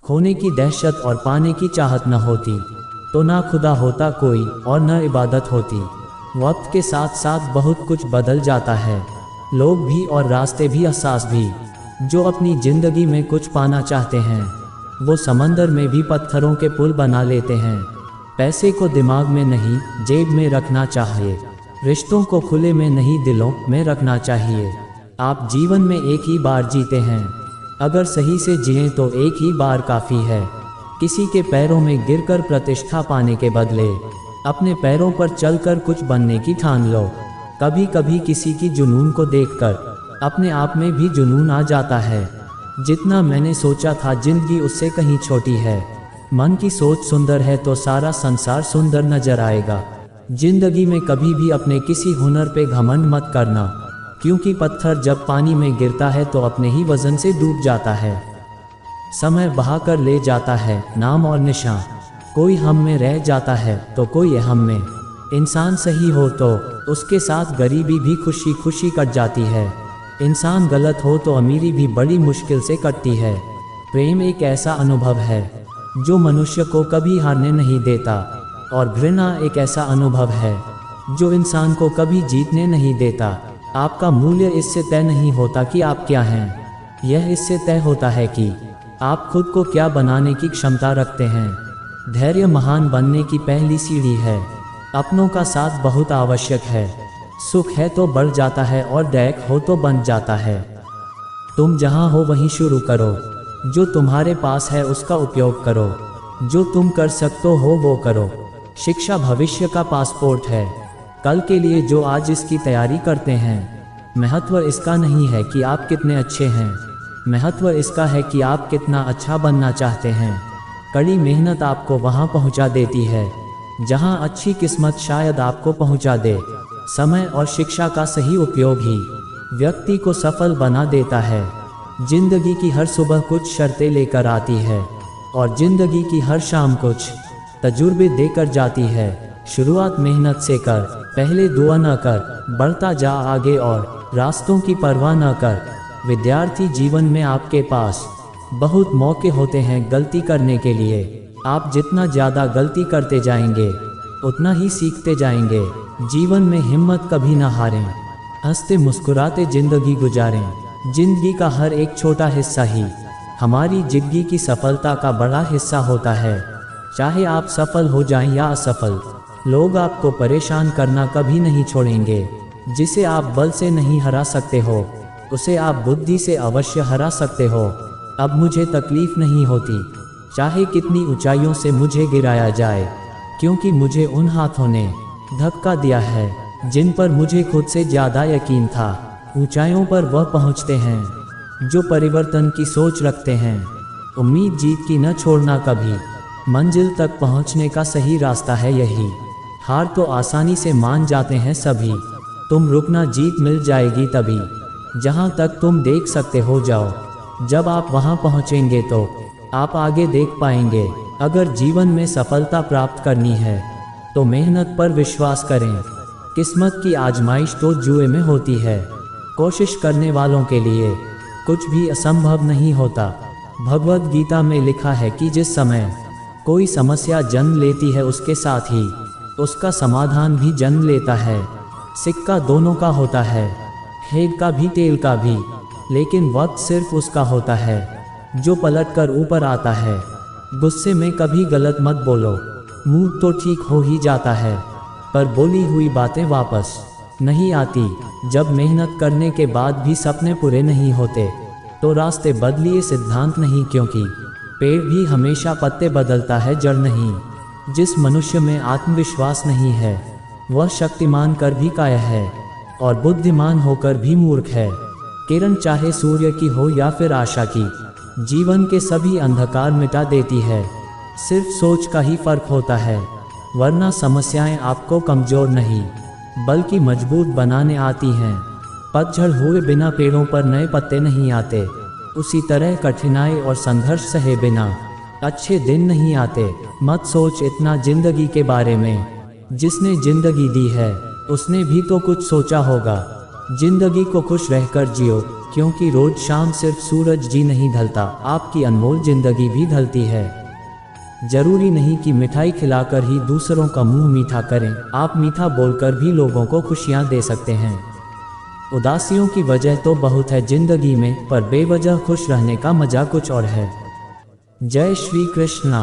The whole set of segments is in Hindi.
खोने की दहशत और पाने की चाहत न होती तो ना खुदा होता कोई और न इबादत होती। वक्त के साथ साथ बहुत कुछ बदल जाता है, लोग भी और रास्ते भी, एहसास भी। जो अपनी ज़िंदगी में कुछ पाना चाहते हैं वो समंदर में भी पत्थरों के पुल बना लेते हैं। पैसे को दिमाग में नहीं जेब में रखना चाहिए, रिश्तों को खुले में नहीं दिलों में रखना चाहिए। आप जीवन में एक ही बार जीते हैं, अगर सही से जिएं तो एक ही बार काफ़ी है। किसी के पैरों में गिरकर प्रतिष्ठा पाने के बदले अपने पैरों पर चलकर कुछ बनने की ठान लो। कभी कभी किसी की जुनून को देखकर अपने आप में भी जुनून आ जाता है। जितना मैंने सोचा था जिंदगी उससे कहीं छोटी है। मन की सोच सुंदर है तो सारा संसार सुंदर नजर आएगा। जिंदगी में कभी भी अपने किसी हुनर पे घमंड मत करना, क्योंकि पत्थर जब पानी में गिरता है तो अपने ही वजन से डूब जाता है। समय बहाकर ले जाता है नाम और निशान, कोई हम में रह जाता है तो कोई हम में। इंसान सही हो तो उसके साथ गरीबी भी खुशी खुशी कट जाती है। इंसान गलत हो तो अमीरी भी बड़ी मुश्किल से कटती है। प्रेम एक ऐसा अनुभव है जो मनुष्य को कभी हारने नहीं देता, और घृणा एक ऐसा अनुभव है जो इंसान को कभी जीतने नहीं देता। आपका मूल्य इससे तय नहीं होता कि आप क्या हैं, यह इससे तय होता है कि आप खुद को क्या बनाने की क्षमता रखते हैं। धैर्य महान बनने की पहली सीढ़ी है। अपनों का साथ बहुत आवश्यक है। सुख है तो बढ़ जाता है और दैक हो तो बन जाता है। तुम जहां हो वहीं शुरू करो, जो तुम्हारे पास है उसका उपयोग करो, जो तुम कर सकते हो वो करो। शिक्षा भविष्य का पासपोर्ट है, कल के लिए जो आज इसकी तैयारी करते हैं। महत्व इसका नहीं है कि आप कितने अच्छे हैं, महत्व इसका है कि आप कितना अच्छा बनना चाहते हैं। कड़ी मेहनत आपको वहां पहुंचा देती है जहां अच्छी किस्मत शायद आपको पहुंचा दे। समय और शिक्षा का सही उपयोग ही व्यक्ति को सफल बना देता है। जिंदगी की हर सुबह कुछ शर्तें लेकर आती है और जिंदगी की हर शाम कुछ तजुर्बे देकर जाती है। शुरुआत मेहनत से कर, पहले दुआ न कर, बढ़ता जा आगे और रास्तों की परवाह न कर। विद्यार्थी जीवन में आपके पास बहुत मौके होते हैं गलती करने के लिए। आप जितना ज़्यादा गलती करते जाएंगे उतना ही सीखते जाएंगे। जीवन में हिम्मत कभी ना हारें, हंसते मुस्कुराते ज़िंदगी गुजारें। जिंदगी का हर एक छोटा हिस्सा ही हमारी जिंदगी की सफलता का बड़ा हिस्सा होता है। चाहे आप सफल हो जाएं या असफल, लोग आपको परेशान करना कभी नहीं छोड़ेंगे। जिसे आप बल से नहीं हरा सकते हो उसे आप बुद्धि से अवश्य हरा सकते हो। अब मुझे तकलीफ नहीं होती चाहे कितनी ऊंचाइयों से मुझे गिराया जाए, क्योंकि मुझे उन हाथों ने धक्का दिया है जिन पर मुझे खुद से ज़्यादा यकीन था। ऊंचाइयों पर वह पहुंचते हैं जो परिवर्तन की सोच रखते हैं। उम्मीद जीत की न छोड़ना कभी, मंजिल तक पहुंचने का सही रास्ता है यही। हार तो आसानी से मान जाते हैं सभी, तुम रुकना जीत मिल जाएगी तभी। जहां तक तुम देख सकते हो जाओ, जब आप वहां पहुंचेंगे तो आप आगे देख पाएंगे। अगर जीवन में सफलता प्राप्त करनी है तो मेहनत पर विश्वास करें। किस्मत की आजमाइश तो जुए में होती है, कोशिश करने वालों के लिए कुछ भी असंभव नहीं होता। भगवद गीता में लिखा है कि जिस समय कोई समस्या जन्म लेती है उसके साथ ही उसका समाधान भी जन्म लेता है। सिक्का दोनों का होता है, हेड का भी तेल का भी, लेकिन वक्त सिर्फ उसका होता है जो पलट कर ऊपर आता है। गुस्से में कभी गलत मत बोलो, मूड तो ठीक हो ही जाता है पर बोली हुई बातें वापस नहीं आती। जब मेहनत करने के बाद भी सपने पूरे नहीं होते तो रास्ते बदलिए, सिद्धांत नहीं, क्योंकि पेड़ भी हमेशा पत्ते बदलता है, जड़ नहीं। जिस मनुष्य में आत्मविश्वास नहीं है वह शक्तिमान कर भी काया है और बुद्धिमान होकर भी मूर्ख है। किरण चाहे सूर्य की हो या फिर आशा की, जीवन के सभी अंधकार मिटा देती है। सिर्फ सोच का ही फर्क होता है, वरना समस्याएं आपको कमजोर नहीं बल्कि मजबूत बनाने आती हैं। पतझड़ हुए बिना पेड़ों पर नए पत्ते नहीं आते, उसी तरह कठिनाई और संघर्ष सहे बिना अच्छे दिन नहीं आते। मत सोच इतना जिंदगी के बारे में, जिसने जिंदगी दी है उसने भी तो कुछ सोचा होगा। जिंदगी को खुश रहकर जियो, क्योंकि रोज शाम सिर्फ सूरज जी नहीं ढलता, आपकी अनमोल जिंदगी भी ढलती है। जरूरी नहीं कि मिठाई खिलाकर ही दूसरों का मुंह मीठा करें, आप मीठा बोलकर भी लोगों को खुशियां दे सकते हैं। उदासियों की वजह तो बहुत है जिंदगी में, पर बेवजह खुश रहने का मजा कुछ और है। जय श्री कृष्णा।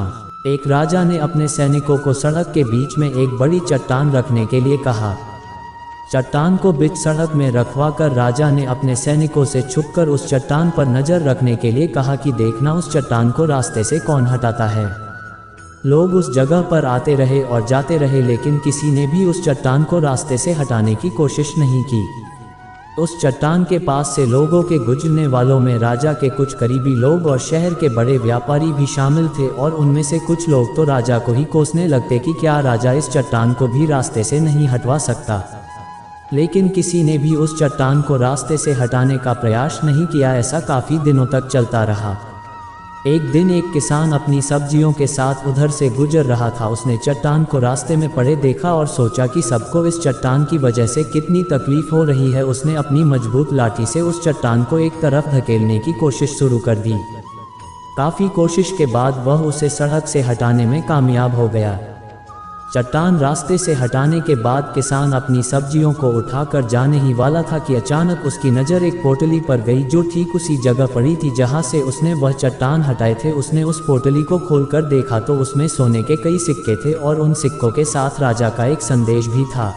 एक राजा ने अपने सैनिकों को सड़क के बीच में एक बड़ी चट्टान रखने के लिए कहा। चट्टान को बीच सड़क में रखवाकर राजा ने अपने सैनिकों से छुपकर उस चट्टान पर नजर रखने के लिए कहा कि देखना उस चट्टान को रास्ते से कौन हटाता है। लोग उस जगह पर आते रहे और जाते रहे, लेकिन किसी ने भी उस चट्टान को रास्ते से हटाने की कोशिश नहीं की। उस चट्टान के पास से लोगों के गुजरने वालों में राजा के कुछ करीबी लोग और शहर के बड़े व्यापारी भी शामिल थे, और उनमें से कुछ लोग तो राजा को ही कोसने लगते कि क्या राजा इस चट्टान को भी रास्ते से नहीं हटवा सकता। लेकिन किसी ने भी उस चट्टान को रास्ते से हटाने का प्रयास नहीं किया। ऐसा काफ़ी दिनों तक चलता रहा। एक दिन एक किसान अपनी सब्जियों के साथ उधर से गुजर रहा था। उसने चट्टान को रास्ते में पड़े देखा और सोचा कि सबको इस चट्टान की वजह से कितनी तकलीफ हो रही है। उसने अपनी मजबूत लाठी से उस चट्टान को एक तरफ धकेलने की कोशिश शुरू कर दी। काफ़ी कोशिश के बाद वह उसे सड़क से हटाने में कामयाब हो गया। चट्टान रास्ते से हटाने के बाद किसान अपनी सब्जियों को उठाकर जाने ही वाला था कि अचानक उसकी नज़र एक पोटली पर गई जो ठीक उसी जगह पड़ी थी जहां से उसने वह चट्टान हटाए थे। उसने उस पोटली को खोलकर देखा तो उसमें सोने के कई सिक्के थे और उन सिक्कों के साथ राजा का एक संदेश भी था,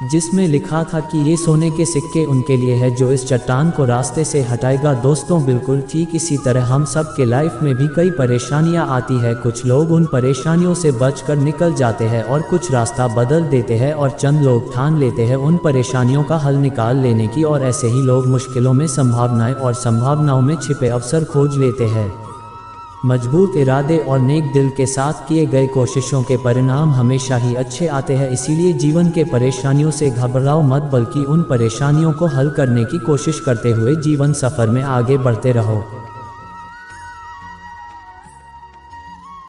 जिसमें लिखा था कि ये सोने के सिक्के उनके लिए है जो इस चट्टान को रास्ते से हटाएगा। दोस्तों, बिल्कुल ठीक इसी तरह हम सब के लाइफ में भी कई परेशानियां आती है। कुछ लोग उन परेशानियों से बचकर निकल जाते हैं और कुछ रास्ता बदल देते हैं, और चंद लोग ठान लेते हैं उन परेशानियों का हल निकाल लेने की, और ऐसे ही लोग मुश्किलों में संभावनाएं और संभावनाओं में छिपे अवसर खोज लेते हैं। मजबूत इरादे और नेक दिल के साथ किए गए कोशिशों के परिणाम हमेशा ही अच्छे आते हैं। इसीलिए जीवन के परेशानियों से घबराओ मत, बल्कि उन परेशानियों को हल करने की कोशिश करते हुए जीवन सफ़र में आगे बढ़ते रहो।